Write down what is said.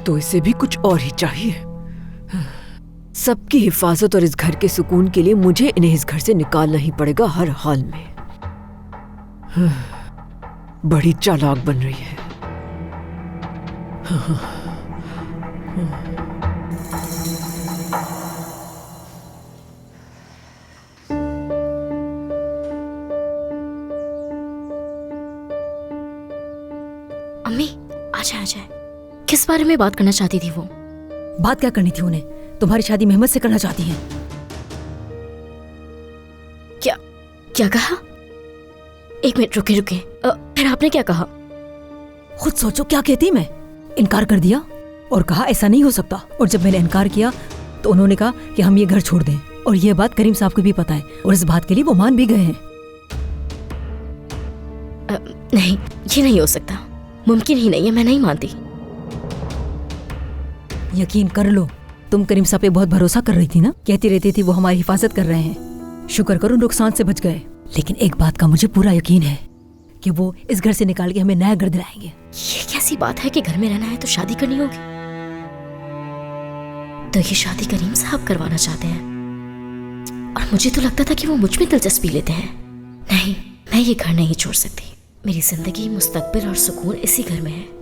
तो इसे भी कुछ और ही चाहिए। सबकी हिफाजत और इस घर के सुकून के लिए मुझे इन्हें इस घर से निकालना ही पड़ेगा हर हाल में। बड़ी चालाक बन रही है। अम्मी आ जाए। किस बारे में बात करना चाहती थी वो? बात क्या करनी थी उन्हें? तुम्हारी शादी मेहमद से करना चाहती हैं। क्या कहा? एक मिनट रुके। फिर आपने क्या कहा? खुद सोचो क्या कहती मैं। इनकार कर दिया और कहा ऐसा नहीं हो सकता। और जब मैंने इनकार किया तो उन्होंने कहा कि हम ये घर छोड़ दें। और ये बात करीम साहब को भी पता है और इस बात के लिए वो मान भी गए हैं। नहीं, ये नहीं हो सकता। मुमकिन ही नहीं है। मैं नहीं मानती। यकीन कर लो, तुम करीम साहब पे बहुत भरोसा कर रही थी ना। कहती रहती थी वो हमारी हिफाजत कर रहे हैं। शुक्र करो नुकसान से बच गए। लेकिन एक बात का मुझे पूरा यकीन है कि वो इस घर से निकाल के हमें नया घर दिलाएंगे। ये कैसी बात है कि घर में रहना है तो शादी करनी होगी? तो ये शादी करीम साहब करवाना चाहते हैं और मुझे तो लगता था कि वो मुझ में दिलचस्पी लेते हैं। नहीं, मैं ये घर नहीं छोड़ सकती। मेरी जिंदगी, मुस्तकबिल और सुकून इसी घर में है।